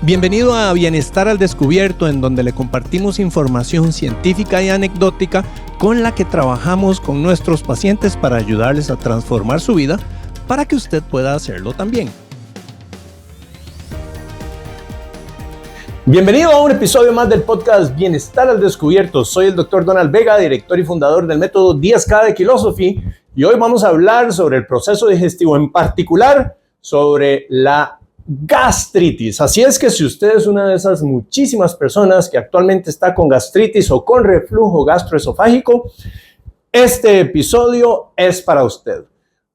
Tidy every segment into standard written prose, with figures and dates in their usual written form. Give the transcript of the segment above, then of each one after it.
Bienvenido a Bienestar al Descubierto, en donde le compartimos información científica y anecdótica con la que trabajamos con nuestros pacientes para ayudarles a transformar su vida para que usted pueda hacerlo también. Bienvenido a un episodio más del podcast Bienestar al Descubierto. Soy el Dr. Donald Vega, director y fundador del método 10K de Kilosophy, y hoy vamos a hablar sobre el proceso digestivo, en particular sobre la gastritis. Así es que si usted es una de esas muchísimas personas que actualmente está con gastritis o con reflujo gastroesofágico, este episodio es para usted.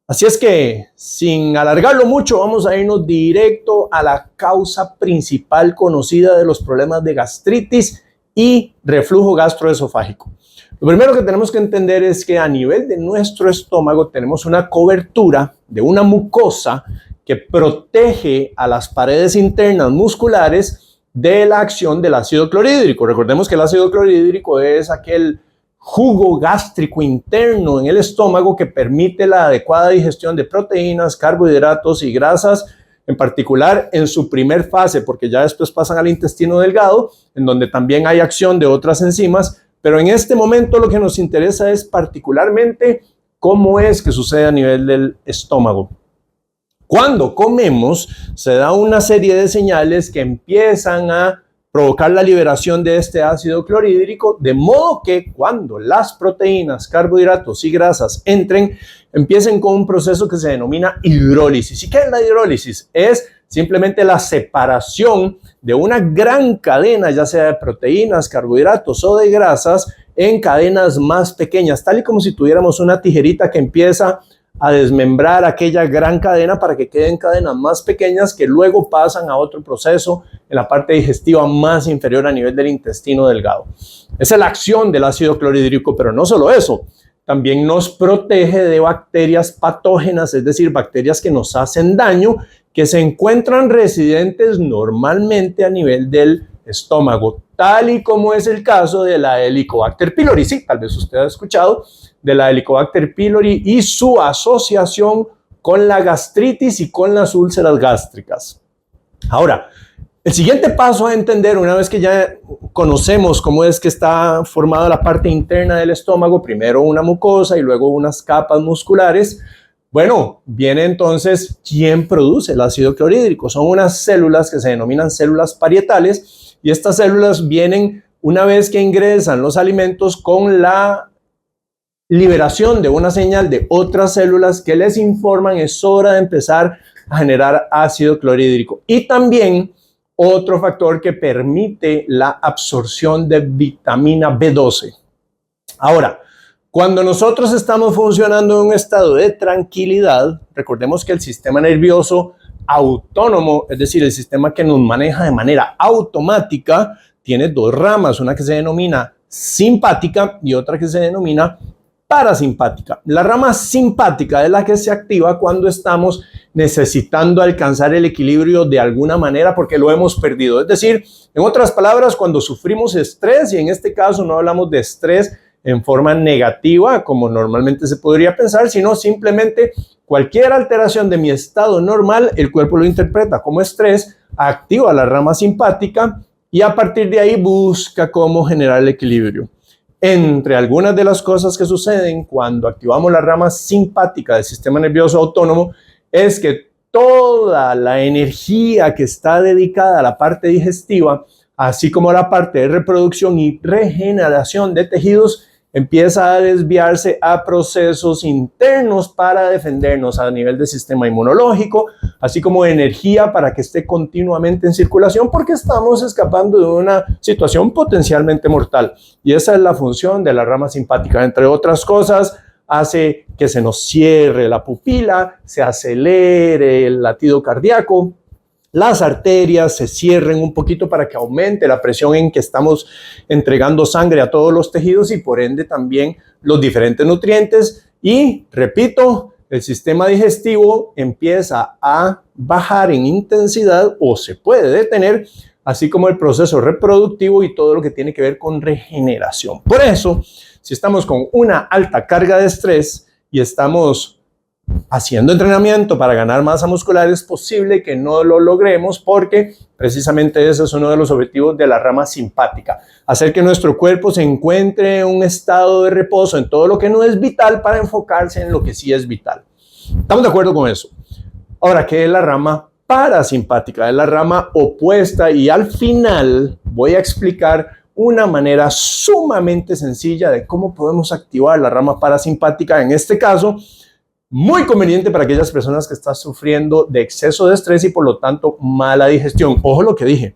Así es que, sin alargarlo mucho, vamos a irnos directo a la causa principal conocida de los problemas de gastritis y reflujo gastroesofágico. Lo primero que tenemos que entender es que a nivel de nuestro estómago tenemos una cobertura de una mucosa que protege a las paredes internas musculares de la acción del ácido clorhídrico. Recordemos que el ácido clorhídrico es aquel jugo gástrico interno en el estómago que permite la adecuada digestión de proteínas, carbohidratos y grasas, en particular en su primer fase, porque ya después pasan al intestino delgado, en donde también hay acción de otras enzimas, pero en este momento lo que nos interesa es particularmente cómo es que sucede a nivel del estómago. Cuando comemos, se da una serie de señales que empiezan a provocar la liberación de este ácido clorhídrico, de modo que cuando las proteínas, carbohidratos y grasas empiecen con un proceso que se denomina hidrólisis. ¿Y qué es la hidrólisis? Es simplemente la separación de una gran cadena, ya sea de proteínas, carbohidratos o de grasas, en cadenas más pequeñas, tal y como si tuviéramos una tijerita que empieza a desmembrar aquella gran cadena para que queden cadenas más pequeñas que luego pasan a otro proceso en la parte digestiva más inferior a nivel del intestino delgado. Esa es la acción del ácido clorhídrico, pero no solo eso, también nos protege de bacterias patógenas, es decir, bacterias que nos hacen daño, que se encuentran residentes normalmente a nivel del estómago, tal y como es el caso de la Helicobacter pylori. Sí, tal vez usted ha escuchado de la Helicobacter pylori y su asociación con la gastritis y con las úlceras gástricas. Ahora, el siguiente paso a entender, una vez que ya conocemos cómo es que está formada la parte interna del estómago, primero una mucosa y luego unas capas musculares, bueno, viene entonces quién produce el ácido clorhídrico. Son unas células que se denominan células parietales, y estas células vienen una vez que ingresan los alimentos con la liberación de una señal de otras células que les informan es hora de empezar a generar ácido clorhídrico. Y también otro factor que permite la absorción de vitamina B12. Ahora, cuando nosotros estamos funcionando en un estado de tranquilidad, recordemos que el sistema nervioso autónomo, es decir, el sistema que nos maneja de manera automática, tiene dos ramas, una que se denomina simpática y otra que se denomina parasimpática. La rama simpática es la que se activa cuando estamos necesitando alcanzar el equilibrio de alguna manera porque lo hemos perdido. Es decir, en otras palabras, cuando sufrimos estrés, y en este caso no hablamos de estrés en forma negativa, como normalmente se podría pensar, sino simplemente cualquier alteración de mi estado normal, el cuerpo lo interpreta como estrés, activa la rama simpática y a partir de ahí busca cómo generar el equilibrio. Entre algunas de las cosas que suceden cuando activamos la rama simpática del sistema nervioso autónomo es que toda la energía que está dedicada a la parte digestiva, así como a la parte de reproducción y regeneración de tejidos, empieza a desviarse a procesos internos para defendernos a nivel del sistema inmunológico, así como energía para que esté continuamente en circulación porque estamos escapando de una situación potencialmente mortal. Y esa es la función de la rama simpática. Entre otras cosas, hace que se nos cierre la pupila, se acelere el latido cardíaco, las arterias se cierren un poquito para que aumente la presión en que estamos entregando sangre a todos los tejidos y por ende también los diferentes nutrientes. Y, repito, el sistema digestivo empieza a bajar en intensidad o se puede detener, así como el proceso reproductivo y todo lo que tiene que ver con regeneración. Por eso, si estamos con una alta carga de estrés y estamos haciendo entrenamiento para ganar masa muscular es posible que no lo logremos porque precisamente ese es uno de los objetivos de la rama simpática. Hacer que nuestro cuerpo se encuentre en un estado de reposo en todo lo que no es vital para enfocarse en lo que sí es vital. ¿Estamos de acuerdo con eso? Ahora, ¿qué es la rama parasimpática? Es la rama opuesta y al final voy a explicar una manera sumamente sencilla de cómo podemos activar la rama parasimpática. En este caso, muy conveniente para aquellas personas que están sufriendo de exceso de estrés y por lo tanto mala digestión. Ojo lo que dije,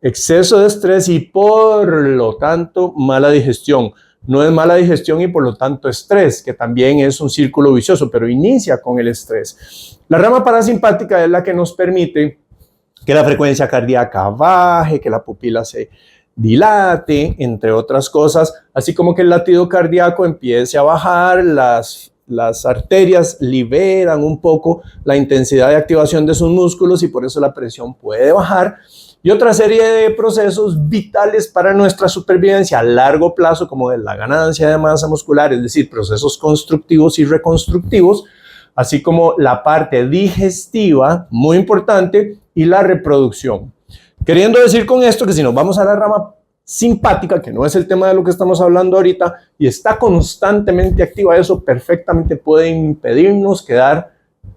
exceso de estrés y por lo tanto mala digestión. No es mala digestión y por lo tanto estrés, que también es un círculo vicioso, pero inicia con el estrés. La rama parasimpática es la que nos permite que la frecuencia cardíaca baje, que la pupila se dilate, entre otras cosas, así como que el latido cardíaco empiece a bajar, las arterias liberan un poco la intensidad de activación de sus músculos y por eso la presión puede bajar. Y otra serie de procesos vitales para nuestra supervivencia a largo plazo, como de la ganancia de masa muscular, es decir, procesos constructivos y reconstructivos, así como la parte digestiva, muy importante, y la reproducción. Queriendo decir con esto que si nos vamos a la rama simpática, que no es el tema de lo que estamos hablando ahorita, y está constantemente activa, eso perfectamente puede impedirnos quedar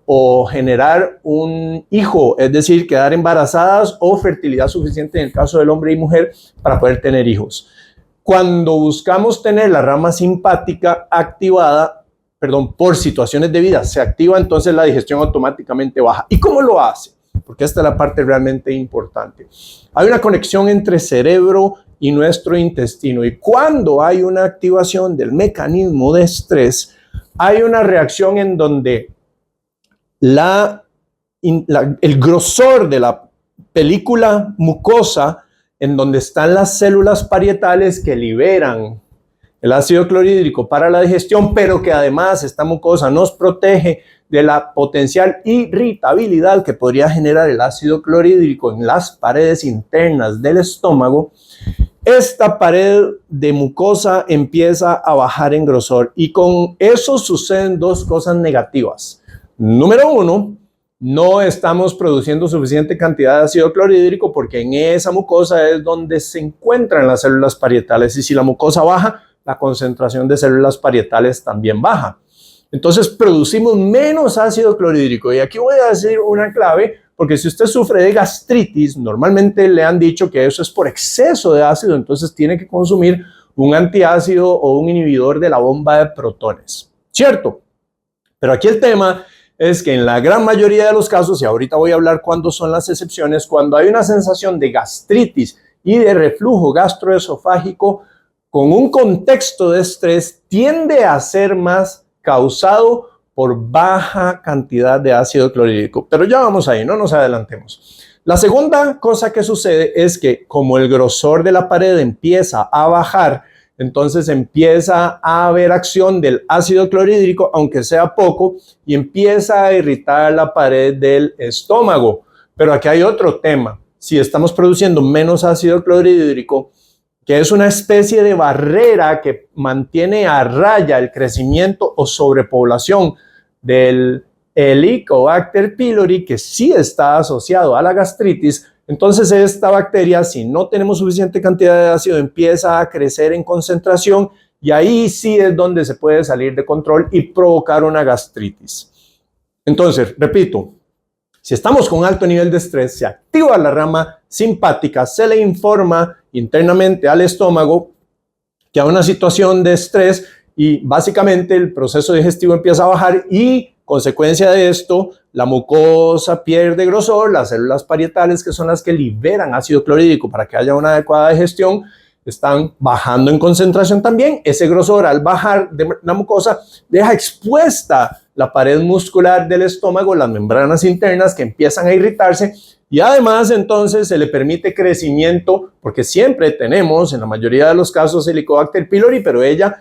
o generar un hijo, es decir, quedar embarazadas o fertilidad suficiente en el caso del hombre y mujer para poder tener hijos. Cuando buscamos tener la rama simpática activada, por situaciones de vida, se activa, entonces la digestión automáticamente baja. ¿Y cómo lo hace? Porque esta es la parte realmente importante. Hay una conexión entre cerebro y nuestro intestino, y cuando hay una activación del mecanismo de estrés, hay una reacción en donde el grosor de la película mucosa, en donde están las células parietales que liberan el ácido clorhídrico para la digestión, pero que además esta mucosa nos protege de la potencial irritabilidad que podría generar el ácido clorhídrico en las paredes internas del estómago. Esta pared de mucosa empieza a bajar en grosor y con eso suceden dos cosas negativas. Número uno, no estamos produciendo suficiente cantidad de ácido clorhídrico porque en esa mucosa es donde se encuentran las células parietales y si la mucosa baja, la concentración de células parietales también baja. Entonces producimos menos ácido clorhídrico y aquí voy a decir una clave porque si usted sufre de gastritis, normalmente le han dicho que eso es por exceso de ácido, entonces tiene que consumir un antiácido o un inhibidor de la bomba de protones, ¿cierto? Pero aquí el tema es que en la gran mayoría de los casos, y ahorita voy a hablar cuándo son las excepciones, cuando hay una sensación de gastritis y de reflujo gastroesofágico con un contexto de estrés, tiende a ser más causado por baja cantidad de ácido clorhídrico. Pero ya vamos ahí, no nos adelantemos. La segunda cosa que sucede es que como el grosor de la pared empieza a bajar, entonces empieza a haber acción del ácido clorhídrico, aunque sea poco, y empieza a irritar la pared del estómago. Pero aquí hay otro tema. Si estamos produciendo menos ácido clorhídrico, que es una especie de barrera que mantiene a raya el crecimiento o sobrepoblación del Helicobacter pylori, que sí está asociado a la gastritis, entonces esta bacteria, si no tenemos suficiente cantidad de ácido, empieza a crecer en concentración y ahí sí es donde se puede salir de control y provocar una gastritis. Entonces, repito, si estamos con alto nivel de estrés, se activa la rama simpática, se le informa internamente al estómago que hay una situación de estrés y básicamente el proceso digestivo empieza a bajar y consecuencia de esto, la mucosa pierde grosor, las células parietales, que son las que liberan ácido clorhídrico para que haya una adecuada digestión, están bajando en concentración también. Ese grosor al bajar de la mucosa deja expuesta la pared muscular del estómago, las membranas internas que empiezan a irritarse y además entonces se le permite crecimiento porque siempre tenemos en la mayoría de los casos Helicobacter pylori, pero ella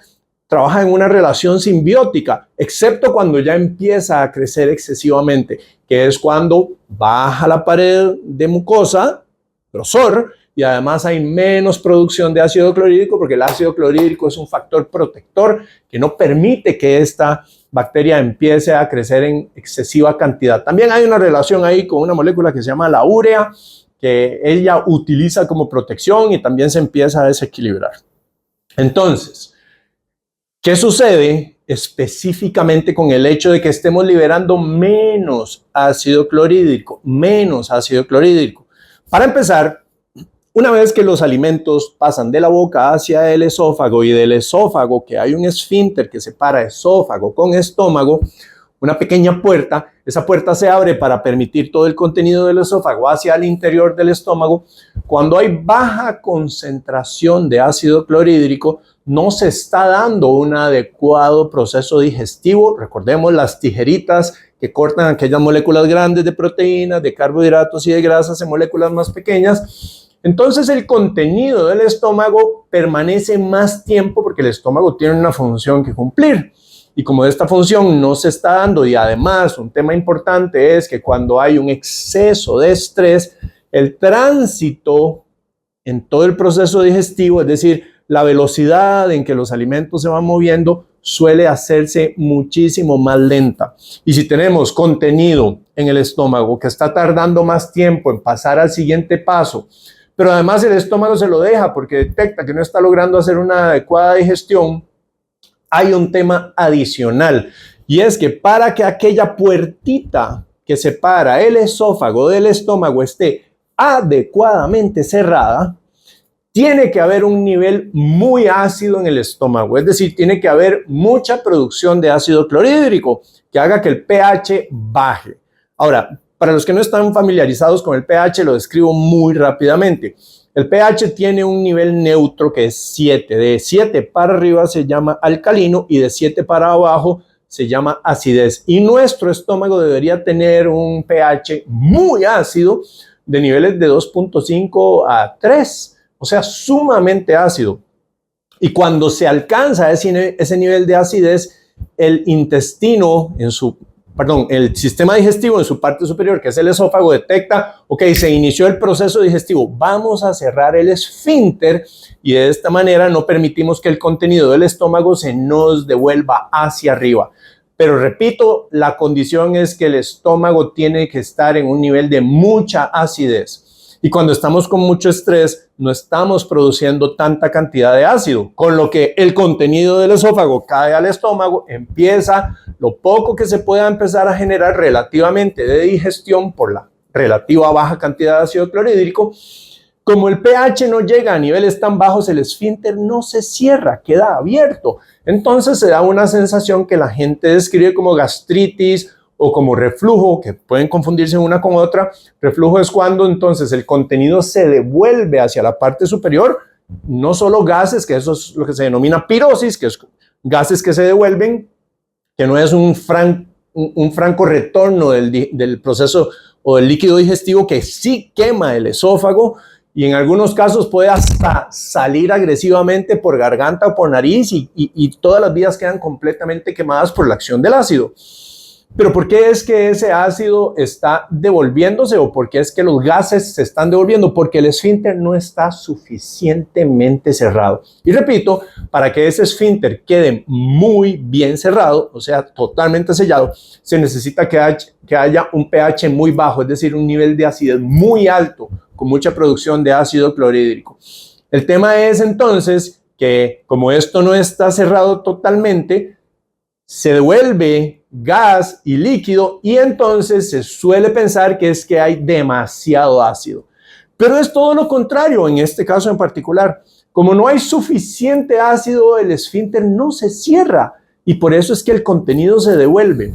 trabaja en una relación simbiótica, excepto cuando ya empieza a crecer excesivamente, que es cuando baja la pared de mucosa, grosor, y además hay menos producción de ácido clorhídrico porque el ácido clorhídrico es un factor protector que no permite que esta bacteria empiece a crecer en excesiva cantidad. También hay una relación ahí con una molécula que se llama la urea, que ella utiliza como protección y también se empieza a desequilibrar. Entonces, ¿qué sucede específicamente con el hecho de que estemos liberando menos ácido clorhídrico? Para empezar, una vez que los alimentos pasan de la boca hacia el esófago y del esófago, que hay un esfínter que separa esófago con estómago, una pequeña puerta, esa puerta se abre para permitir todo el contenido del esófago hacia el interior del estómago. Cuando hay baja concentración de ácido clorhídrico, no se está dando un adecuado proceso digestivo. Recordemos las tijeritas que cortan aquellas moléculas grandes de proteínas, de carbohidratos y de grasas en moléculas más pequeñas. Entonces el contenido del estómago permanece más tiempo porque el estómago tiene una función que cumplir. Y como esta función no se está dando, y además un tema importante es que cuando hay un exceso de estrés, el tránsito en todo el proceso digestivo, es decir, la velocidad en que los alimentos se van moviendo, suele hacerse muchísimo más lenta. Y si tenemos contenido en el estómago que está tardando más tiempo en pasar al siguiente paso, pero además el estómago se lo deja porque detecta que no está logrando hacer una adecuada digestión, hay un tema adicional, y es que para que aquella puertita que separa el esófago del estómago esté adecuadamente cerrada, tiene que haber un nivel muy ácido en el estómago, es decir, tiene que haber mucha producción de ácido clorhídrico que haga que el pH baje. Ahora, para los que no están familiarizados con el pH, lo describo muy rápidamente. El pH tiene un nivel neutro que es 7. De 7 para arriba se llama alcalino y de 7 para abajo se llama acidez. Y nuestro estómago debería tener un pH muy ácido de niveles de 2.5 a 3, o sea, sumamente ácido. Y cuando se alcanza ese nivel de acidez, el sistema digestivo en su parte superior, que es el esófago, detecta, ok, se inició el proceso digestivo, vamos a cerrar el esfínter y de esta manera no permitimos que el contenido del estómago se nos devuelva hacia arriba. Pero repito, la condición es que el estómago tiene que estar en un nivel de mucha acidez. Y cuando estamos con mucho estrés, no estamos produciendo tanta cantidad de ácido, con lo que el contenido del esófago cae al estómago, empieza lo poco que se pueda empezar a generar relativamente de digestión por la relativa baja cantidad de ácido clorhídrico. Como el pH no llega a niveles tan bajos, el esfínter no se cierra, queda abierto. Entonces se da una sensación que la gente describe como gastritis o como reflujo, que pueden confundirse una con otra. Reflujo es cuando entonces el contenido se devuelve hacia la parte superior, no solo gases, que eso es lo que se denomina pirosis, que es gases que se devuelven, que no es un franco retorno del proceso o del líquido digestivo, que sí quema el esófago y en algunos casos puede hasta salir agresivamente por garganta o por nariz y todas las vías quedan completamente quemadas por la acción del ácido. Pero ¿por qué es que ese ácido está devolviéndose o por qué es que los gases se están devolviendo? Porque el esfínter no está suficientemente cerrado. Y repito, para que ese esfínter quede muy bien cerrado, o sea, totalmente sellado, se necesita que haya un pH muy bajo, es decir, un nivel de acidez muy alto, con mucha producción de ácido clorhídrico. El tema es entonces que como esto no está cerrado totalmente, se devuelve gas y líquido y entonces se suele pensar que es que hay demasiado ácido. Pero es todo lo contrario en este caso en particular. Como no hay suficiente ácido, el esfínter no se cierra y por eso es que el contenido se devuelve.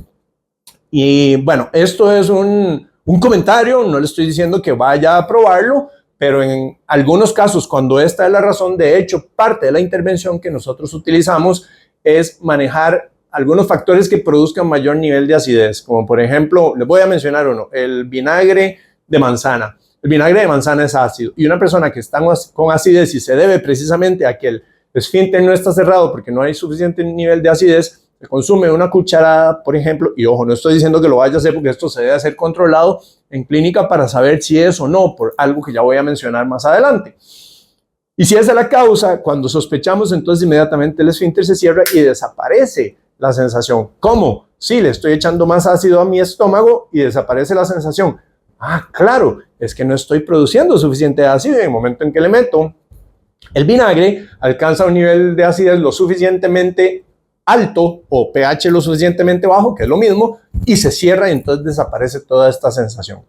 Y bueno, esto es un comentario, no le estoy diciendo que vaya a probarlo, pero en algunos casos, cuando esta es la razón, de hecho, parte de la intervención que nosotros utilizamos es manejar algunos factores que produzcan mayor nivel de acidez, como por ejemplo, les voy a mencionar uno, el vinagre de manzana. El vinagre de manzana es ácido y una persona que está con acidez y se debe precisamente a que el esfínter no está cerrado porque no hay suficiente nivel de acidez, se consume una cucharada, por ejemplo, y ojo, no estoy diciendo que lo vaya a hacer porque esto se debe hacer controlado en clínica para saber si es o no, por algo que ya voy a mencionar más adelante. Y si esa es la causa, cuando sospechamos, entonces inmediatamente el esfínter se cierra y desaparece la sensación. ¿Cómo? Sí, le estoy echando más ácido a mi estómago y desaparece la sensación. Ah, claro, es que no estoy produciendo suficiente ácido y en el momento en que le meto el vinagre, alcanza un nivel de acidez lo suficientemente alto o pH lo suficientemente bajo, que es lo mismo, y se cierra y entonces desaparece toda esta sensación.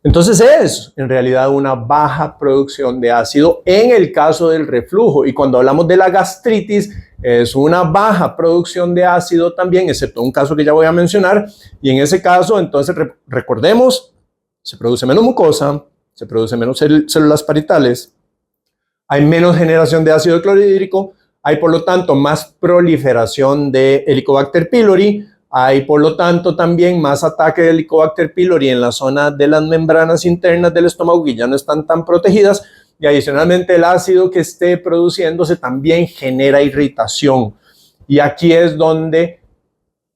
Entonces es en realidad una baja producción de ácido en el caso del reflujo, y cuando hablamos de la gastritis es una baja producción de ácido también, excepto un caso que ya voy a mencionar, y en ese caso entonces recordemos, se produce menos mucosa, se produce menos células parietales, hay menos generación de ácido clorhídrico, hay por lo tanto más proliferación de Helicobacter pylori, hay por lo tanto también más ataque de Helicobacter pylori en la zona de las membranas internas del estómago que ya no están tan protegidas, y adicionalmente el ácido que esté produciéndose también genera irritación. Y aquí es donde,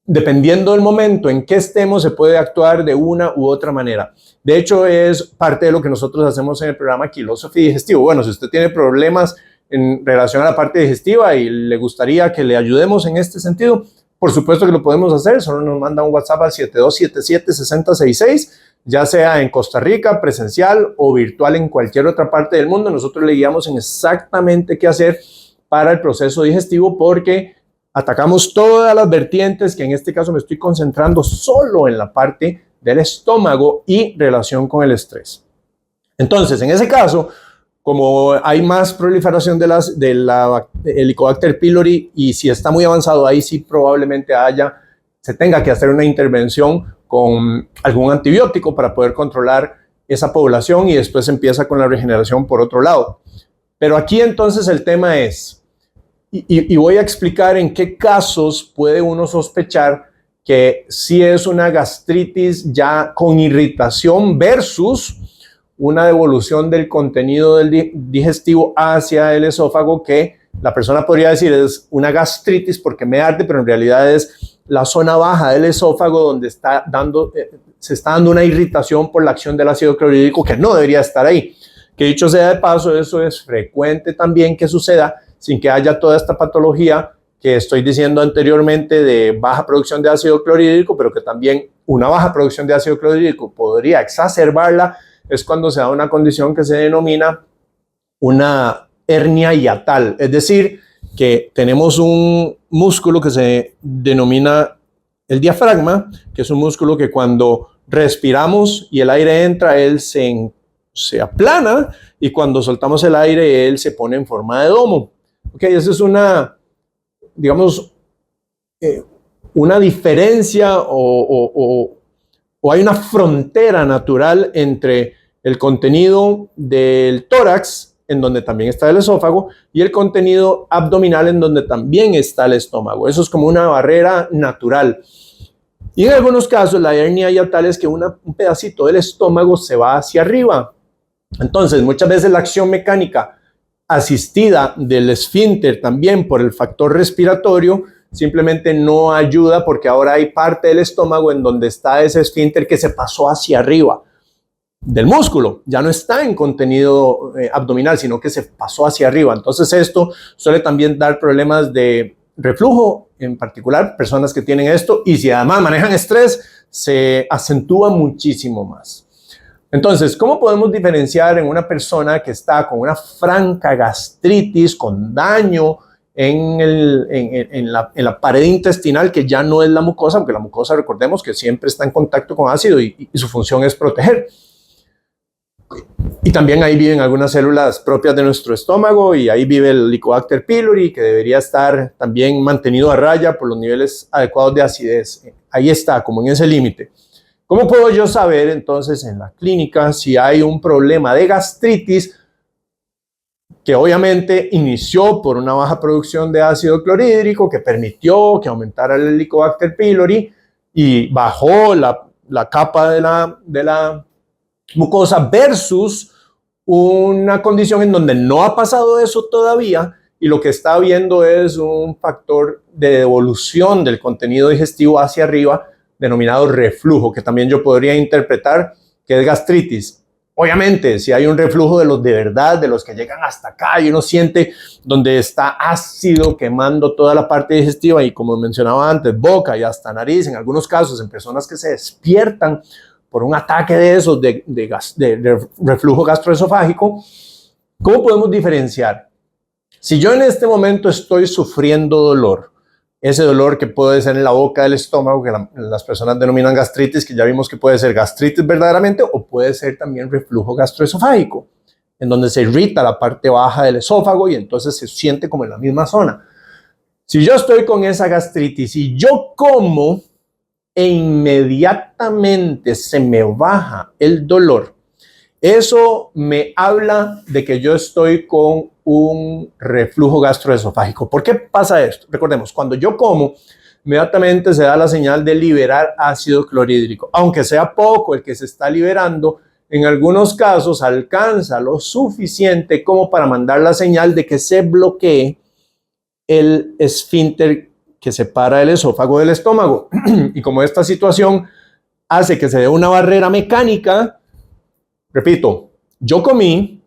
dependiendo del momento en que estemos, se puede actuar de una u otra manera. De hecho, es parte de lo que nosotros hacemos en el programa Kilosophy Digestivo. Bueno, si usted tiene problemas en relación a la parte digestiva y le gustaría que le ayudemos en este sentido, por supuesto que lo podemos hacer. Solo nos manda un WhatsApp al 7277-6066, ya sea en Costa Rica, presencial o virtual en cualquier otra parte del mundo. Nosotros le guiamos en exactamente qué hacer para el proceso digestivo, porque atacamos todas las vertientes, que en este caso me estoy concentrando solo en la parte del estómago y relación con el estrés. Entonces, en ese caso, como hay más proliferación de la Helicobacter pylori, y si está muy avanzado, ahí sí probablemente se tenga que hacer una intervención con algún antibiótico para poder controlar esa población, y después empieza con la regeneración por otro lado. Pero aquí entonces el tema es, y voy a explicar en qué casos puede uno sospechar que sí es una gastritis ya con irritación versus una devolución del contenido del digestivo hacia el esófago, que la persona podría decir es una gastritis porque me arde, pero en realidad es la zona baja del esófago donde se está dando una irritación por la acción del ácido clorhídrico que no debería estar ahí. Que dicho sea de paso, eso es frecuente también que suceda sin que haya toda esta patología que estoy diciendo anteriormente de baja producción de ácido clorhídrico, pero que también una baja producción de ácido clorhídrico podría exacerbarla. Es cuando se da una condición que se denomina una hernia hiatal, es decir, que tenemos un músculo que se denomina el diafragma, que es un músculo que cuando respiramos y el aire entra, él se aplana, y cuando soltamos el aire, él se pone en forma de domo. Okay, esa es una, digamos, una diferencia o hay una frontera natural entre el contenido del tórax, en donde también está el esófago, y el contenido abdominal, en donde también está el estómago. Eso es como una barrera natural. Y en algunos casos la hernia hiatal es que un pedacito del estómago se va hacia arriba. Entonces, muchas veces la acción mecánica asistida del esfínter también por el factor respiratorio simplemente no ayuda, porque ahora hay parte del estómago en donde está ese esfínter que se pasó hacia arriba del músculo, ya no está en contenido abdominal, sino que se pasó hacia arriba. Entonces esto suele también dar problemas de reflujo, en particular personas que tienen esto, y si además manejan estrés, se acentúa muchísimo más. Entonces, ¿cómo podemos diferenciar en una persona que está con una franca gastritis, con daño en la pared intestinal, que ya no es la mucosa, porque la mucosa, recordemos que siempre está en contacto con ácido y su función es proteger? Y también ahí viven algunas células propias de nuestro estómago, y ahí vive el Helicobacter pylori, que debería estar también mantenido a raya por los niveles adecuados de acidez. Ahí está, como en ese límite. ¿Cómo puedo yo saber entonces en la clínica si hay un problema de gastritis que obviamente inició por una baja producción de ácido clorhídrico que permitió que aumentara el Helicobacter pylori y bajó la capa de la mucosa, versus una condición en donde no ha pasado eso todavía y lo que está habiendo es un factor de devolución del contenido digestivo hacia arriba denominado reflujo, que también yo podría interpretar que es gastritis? Obviamente, si hay un reflujo de los de verdad, de los que llegan hasta acá y uno siente donde está ácido quemando toda la parte digestiva y como mencionaba antes, boca y hasta nariz, en algunos casos en personas que se despiertan por un ataque de esos de reflujo gastroesofágico, ¿cómo podemos diferenciar? Si yo en este momento estoy sufriendo dolor, ese dolor que puede ser en la boca del estómago, que las personas denominan gastritis, que ya vimos que puede ser gastritis verdaderamente, o puede ser también reflujo gastroesofágico, en donde se irrita la parte baja del esófago y entonces se siente como en la misma zona. Si yo estoy con esa gastritis y yo como e inmediatamente se me baja el dolor, eso me habla de que yo estoy con un reflujo gastroesofágico. ¿Por qué pasa esto? Recordemos, cuando yo como, inmediatamente se da la señal de liberar ácido clorhídrico. Aunque sea poco el que se está liberando, en algunos casos alcanza lo suficiente como para mandar la señal de que se bloquee el esfínter que separa el esófago del estómago. Y como esta situación hace que se dé una barrera mecánica, repito, yo comí,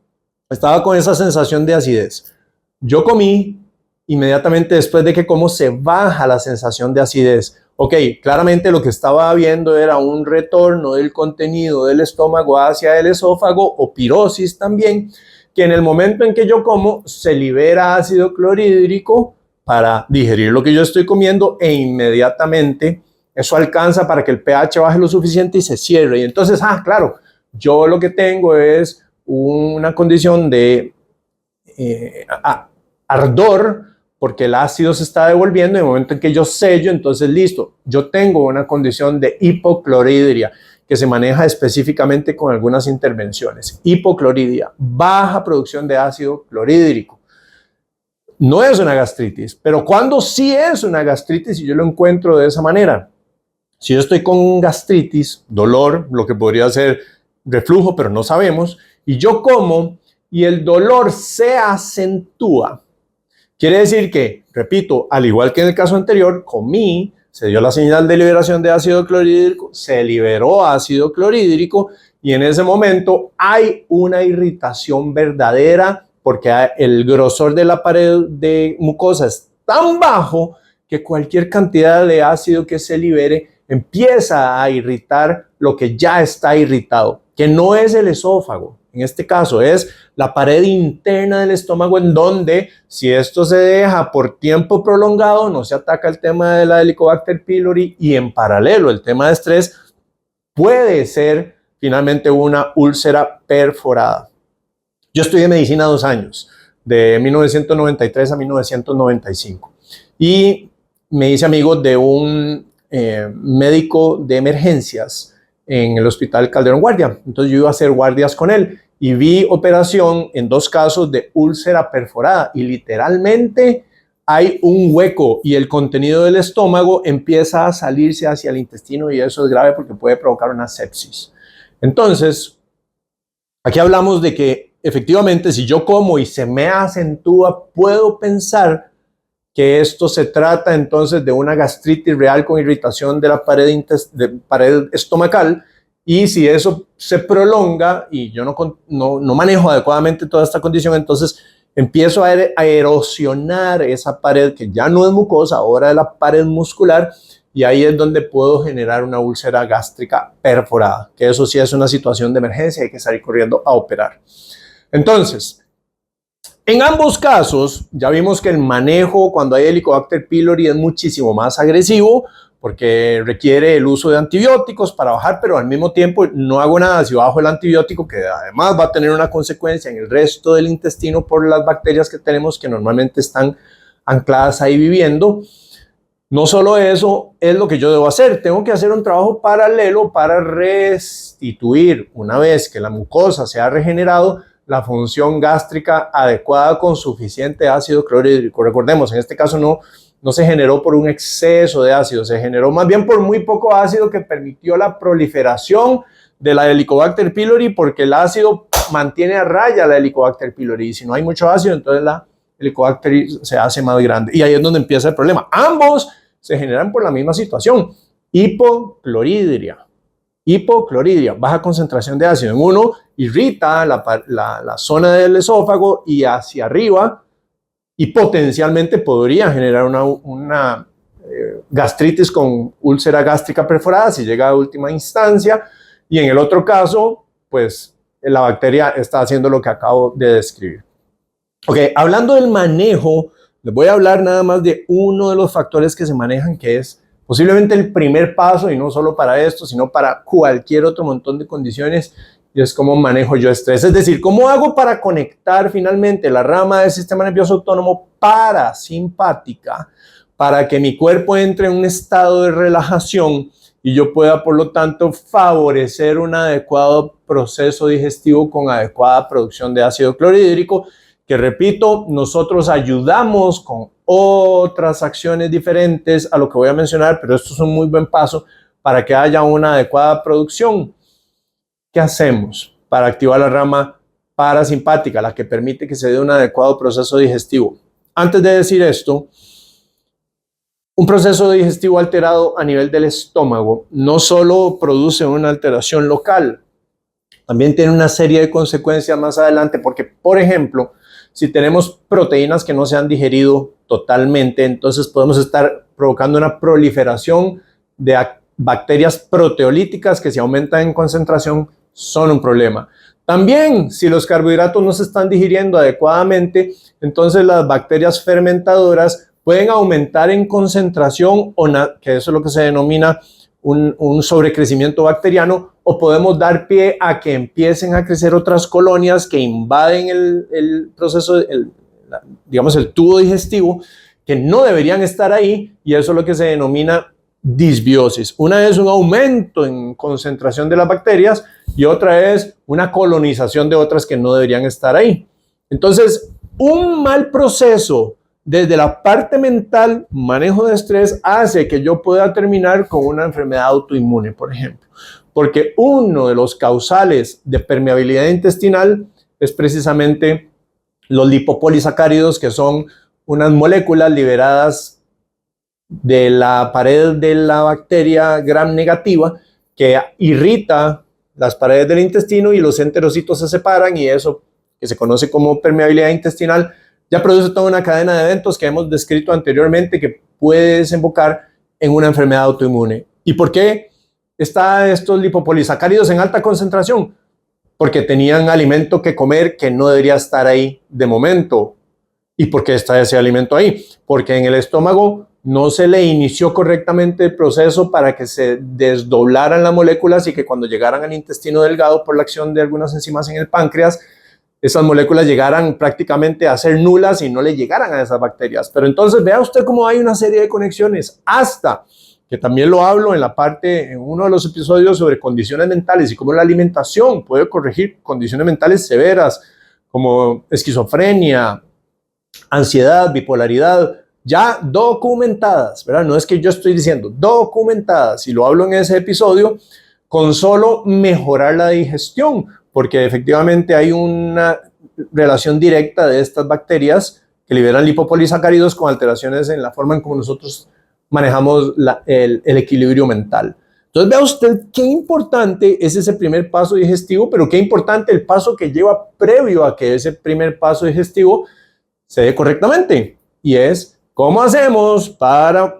estaba con esa sensación de acidez. Yo comí, inmediatamente después de que como se baja la sensación de acidez. Ok, claramente lo que estaba viendo era un retorno del contenido del estómago hacia el esófago o pirosis también, que en el momento en que yo como se libera ácido clorhídrico para digerir lo que yo estoy comiendo e inmediatamente eso alcanza para que el pH baje lo suficiente y se cierre. Y entonces, claro, yo lo que tengo es una condición de ardor porque el ácido se está devolviendo. En el momento en que yo sello, entonces listo, yo tengo una condición de hipoclorhidria que se maneja específicamente con algunas intervenciones. Hipoclorhidria, baja producción de ácido clorhídrico. No es una gastritis, pero cuando sí es una gastritis y yo lo encuentro de esa manera. Si yo estoy con gastritis, dolor, lo que podría ser reflujo, pero no sabemos, y yo como y el dolor se acentúa. Quiere decir que, repito, al igual que en el caso anterior, comí, se dio la señal de liberación de ácido clorhídrico, se liberó ácido clorhídrico y en ese momento hay una irritación verdadera porque el grosor de la pared de mucosa es tan bajo que cualquier cantidad de ácido que se libere empieza a irritar lo que ya está irritado, que no es el esófago. En este caso es la pared interna del estómago en donde si esto se deja por tiempo prolongado no se ataca el tema de la Helicobacter pylori y en paralelo el tema de estrés puede ser finalmente una úlcera perforada. Yo estudié medicina 2 años, de 1993 a 1995 y me hice amigo de un médico de emergencias en el Hospital Calderón Guardia. Entonces yo iba a hacer guardias con él y vi operación en 2 casos de úlcera perforada y literalmente hay un hueco y el contenido del estómago empieza a salirse hacia el intestino y eso es grave porque puede provocar una sepsis. Entonces, aquí hablamos de que efectivamente si yo como y se me acentúa, puedo pensar que esto se trata entonces de una gastritis real con irritación de la pared estomacal y si eso se prolonga y yo no manejo adecuadamente toda esta condición, entonces empiezo a erosionar esa pared que ya no es mucosa, ahora es la pared muscular y ahí es donde puedo generar una úlcera gástrica perforada, que eso sí es una situación de emergencia, hay que salir corriendo a operar. Entonces, en ambos casos, ya vimos que el manejo cuando hay Helicobacter pylori es muchísimo más agresivo porque requiere el uso de antibióticos para bajar, pero al mismo tiempo no hago nada si bajo el antibiótico, que además va a tener una consecuencia en el resto del intestino por las bacterias que tenemos que normalmente están ancladas ahí viviendo. No solo eso es lo que yo debo hacer, tengo que hacer un trabajo paralelo para restituir, una vez que la mucosa se ha regenerado, la función gástrica adecuada con suficiente ácido clorhídrico. Recordemos, en este caso no se generó por un exceso de ácido, se generó más bien por muy poco ácido que permitió la proliferación de la Helicobacter pylori porque el ácido mantiene a raya la Helicobacter pylori y si no hay mucho ácido, entonces la Helicobacter se hace más grande y ahí es donde empieza el problema. Ambos se generan por la misma situación, hipoclorhidria. hipoclorhidria, baja concentración de ácido en uno, irrita la zona del esófago y hacia arriba, y potencialmente podría generar una gastritis con úlcera gástrica perforada si llega a última instancia, y en el otro caso, pues la bacteria está haciendo lo que acabo de describir. Ok, hablando del manejo, les voy a hablar nada más de uno de los factores que se manejan, que es posiblemente el primer paso, y no solo para esto, sino para cualquier otro montón de condiciones, y es cómo manejo yo estrés. Es decir, cómo hago para conectar finalmente la rama del sistema nervioso autónomo parasimpática para que mi cuerpo entre en un estado de relajación y yo pueda, por lo tanto, favorecer un adecuado proceso digestivo con adecuada producción de ácido clorhídrico, que repito, nosotros ayudamos con otras acciones diferentes a lo que voy a mencionar, pero esto es un muy buen paso para que haya una adecuada producción. ¿Qué hacemos para activar la rama parasimpática, la que permite que se dé un adecuado proceso digestivo? Antes de decir esto, un proceso digestivo alterado a nivel del estómago no solo produce una alteración local, también tiene una serie de consecuencias más adelante, porque, por ejemplo, si tenemos proteínas que no se han digerido totalmente, entonces podemos estar provocando una proliferación de bacterias proteolíticas que, si aumentan en concentración, son un problema. También, si los carbohidratos no se están digiriendo adecuadamente, entonces las bacterias fermentadoras pueden aumentar en concentración, que eso es lo que se denomina un sobrecrecimiento bacteriano, o podemos dar pie a que empiecen a crecer otras colonias que invaden el proceso, digamos el tubo digestivo, que no deberían estar ahí, y eso es lo que se denomina disbiosis. Una es un aumento en concentración de las bacterias y otra es una colonización de otras que no deberían estar ahí. Entonces, un mal proceso desde la parte mental, manejo de estrés, hace que yo pueda terminar con una enfermedad autoinmune, por ejemplo. Porque uno de los causales de permeabilidad intestinal es precisamente los lipopolisacáridos, que son unas moléculas liberadas de la pared de la bacteria gram negativa que irrita las paredes del intestino y los enterocitos se separan, y eso, que se conoce como permeabilidad intestinal, ya produce toda una cadena de eventos que hemos descrito anteriormente que puede desembocar en una enfermedad autoinmune. ¿Y por qué están estos lipopolisacáridos en alta concentración? Porque tenían alimento que comer que no debería estar ahí de momento. ¿Y por qué está ese alimento ahí? Porque en el estómago no se le inició correctamente el proceso para que se desdoblaran las moléculas y que cuando llegaran al intestino delgado por la acción de algunas enzimas en el páncreas, esas moléculas llegaran prácticamente a ser nulas y no le llegaran a esas bacterias. Pero entonces vea usted cómo hay una serie de conexiones, hasta que también lo hablo en uno de los episodios sobre condiciones mentales y cómo la alimentación puede corregir condiciones mentales severas como esquizofrenia, ansiedad, bipolaridad, ya documentadas, ¿verdad? No es que yo estoy diciendo, documentadas, y lo hablo en ese episodio, con solo mejorar la digestión, porque efectivamente hay una relación directa de estas bacterias que liberan lipopolisacáridos con alteraciones en la forma en cómo nosotros manejamos el equilibrio mental. Entonces vea usted qué importante es ese primer paso digestivo, pero qué importante el paso que lleva previo a que ese primer paso digestivo se dé correctamente, y es cómo hacemos para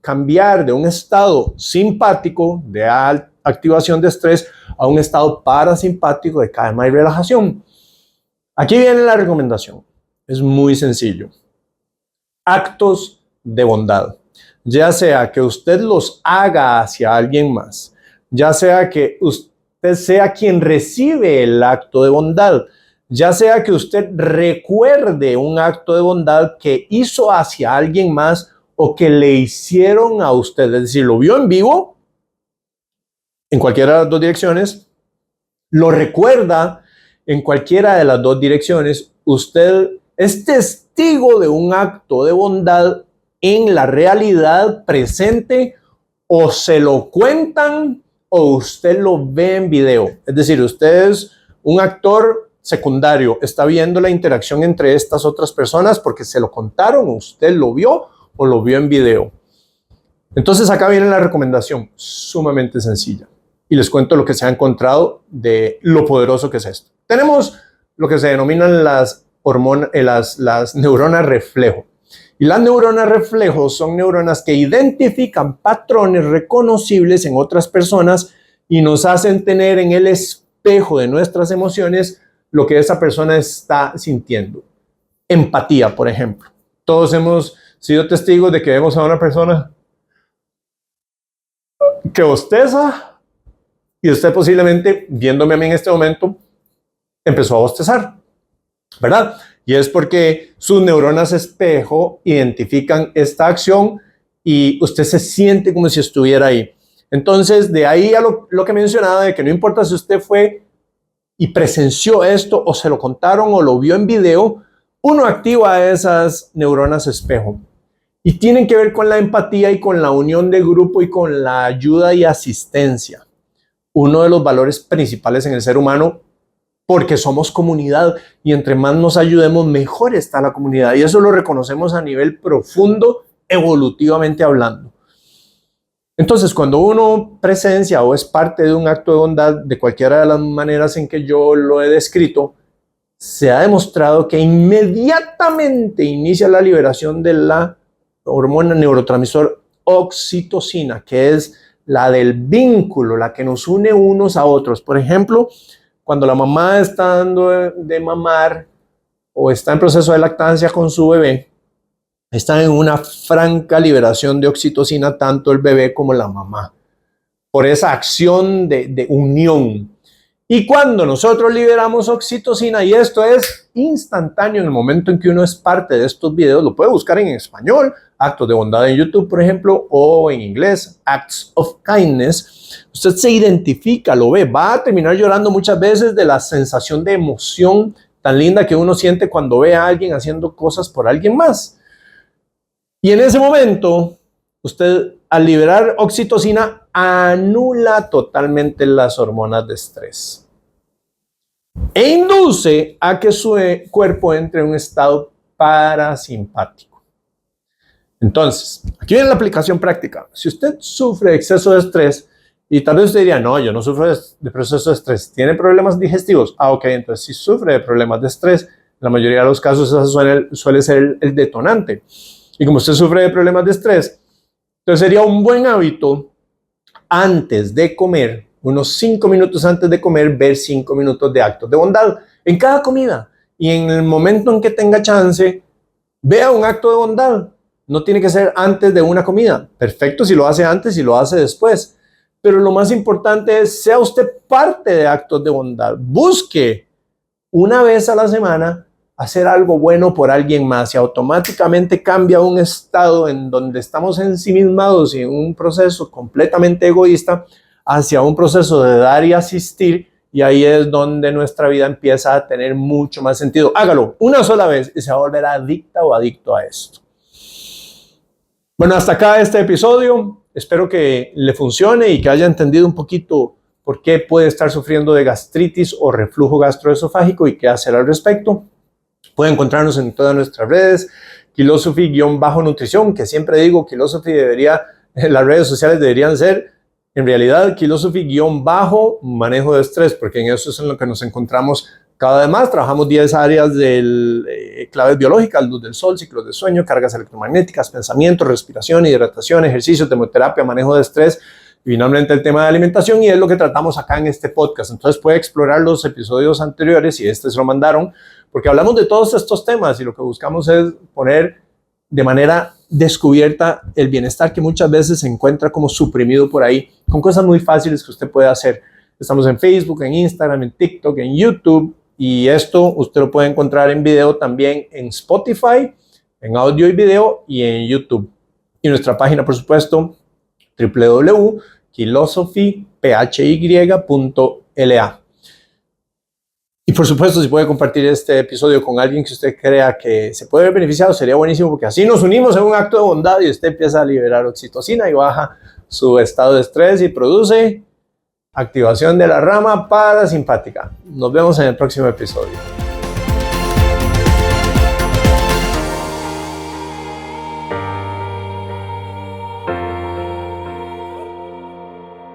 cambiar de un estado simpático de activación de estrés a un estado parasimpático de calma y relajación. Aquí viene la recomendación. Es muy sencillo. Actos de bondad. Ya sea que usted los haga hacia alguien más, ya sea que usted sea quien recibe el acto de bondad, ya sea que usted recuerde un acto de bondad que hizo hacia alguien más o que le hicieron a usted, es decir, lo vio en vivo, en cualquiera de las dos direcciones, lo recuerda en cualquiera de las dos direcciones, usted es testigo de un acto de bondad en la realidad presente, o se lo cuentan o usted lo ve en video. Es decir, usted es un actor secundario, está viendo la interacción entre estas otras personas porque se lo contaron, usted lo vio o lo vio en video. Entonces acá viene la recomendación sumamente sencilla. y les cuento lo que se ha encontrado de lo poderoso que es esto. Tenemos lo que se denominan las neuronas reflejo. Y las neuronas reflejo son neuronas que identifican patrones reconocibles en otras personas y nos hacen tener en el espejo de nuestras emociones lo que esa persona está sintiendo. Empatía, por ejemplo. Todos hemos sido testigos de que vemos a una persona que bosteza y usted posiblemente, viéndome a mí en este momento, empezó a bostezar, ¿verdad? Y es porque sus neuronas espejo identifican esta acción y usted se siente como si estuviera ahí. Entonces, de ahí a lo que mencionaba, de que no importa si usted fue y presenció esto o se lo contaron o lo vio en video, uno activa esas neuronas espejo. Y tienen que ver con la empatía y con la unión de grupo y con la ayuda y asistencia. Uno de los valores principales en el ser humano, porque somos comunidad y entre más nos ayudemos, mejor está la comunidad. Y eso lo reconocemos a nivel profundo, evolutivamente hablando. Entonces, cuando uno presencia o es parte de un acto de bondad, de cualquiera de las maneras en que yo lo he descrito, se ha demostrado que inmediatamente inicia la liberación de la hormona neurotransmisor oxitocina, que es la del vínculo, la que nos une unos a otros. Por ejemplo, cuando la mamá está dando de mamar o está en proceso de lactancia con su bebé, están en una franca liberación de oxitocina tanto el bebé como la mamá, por esa acción de unión. Y cuando nosotros liberamos oxitocina, y esto es instantáneo en el momento en que uno es parte de estos videos, lo puede buscar en español, Actos de Bondad en YouTube, por ejemplo, o en inglés, Acts of Kindness. Usted se identifica, lo ve, va a terminar llorando muchas veces de la sensación de emoción tan linda que uno siente cuando ve a alguien haciendo cosas por alguien más. Y en ese momento, usted al liberar oxitocina anula totalmente las hormonas de estrés e induce a que su cuerpo entre en un estado parasimpático. Entonces, aquí viene la aplicación práctica. Si usted sufre de exceso de estrés, y tal vez usted diría, no, yo no sufro de proceso de estrés, ¿tiene problemas digestivos? Ok, entonces si sufre de problemas de estrés, en la mayoría de los casos eso suele ser el detonante. Y como usted sufre de problemas de estrés, entonces sería un buen hábito antes de comer, unos 5 minutos antes de comer, ver 5 minutos de actos de bondad en cada comida. Y en el momento en que tenga chance, vea un acto de bondad. No tiene que ser antes de una comida. Perfecto si lo hace antes y lo hace después. Pero lo más importante es, sea usted parte de actos de bondad. Busque una vez a la semana hacer algo bueno por alguien más y automáticamente cambia un estado en donde estamos ensimismados y en un proceso completamente egoísta hacia un proceso de dar y asistir, y ahí es donde nuestra vida empieza a tener mucho más sentido. Hágalo una sola vez y se va a volver adicta o adicto a esto. Bueno, hasta acá este episodio. Espero que le funcione y que haya entendido un poquito por qué puede estar sufriendo de gastritis o reflujo gastroesofágico y qué hacer al respecto. Puede encontrarnos en todas nuestras redes, Kilosophy-nutrición, que siempre digo, Kilosophy las redes sociales deberían ser, en realidad, Kilosophy-manejo de estrés, porque en eso es en lo que nos encontramos cada vez más. Trabajamos 10 áreas claves biológicas: luz del sol, ciclos de sueño, cargas electromagnéticas, pensamiento, respiración, hidratación, ejercicio, termoterapia, manejo de estrés, y finalmente el tema de alimentación, y es lo que tratamos acá en este podcast. Entonces puede explorar los episodios anteriores, y se lo mandaron, porque hablamos de todos estos temas y lo que buscamos es poner de manera descubierta el bienestar que muchas veces se encuentra como suprimido por ahí, con cosas muy fáciles que usted puede hacer. Estamos en Facebook, en Instagram, en TikTok, en YouTube, y esto usted lo puede encontrar en video también en Spotify, en audio y video, y en YouTube. Y nuestra página, por supuesto, www.phiphy.la. Y por supuesto, si puede compartir este episodio con alguien que usted crea que se puede ver beneficiado, sería buenísimo, porque así nos unimos en un acto de bondad y usted empieza a liberar oxitocina y baja su estado de estrés y produce activación de la rama parasimpática. Nos vemos en el próximo episodio.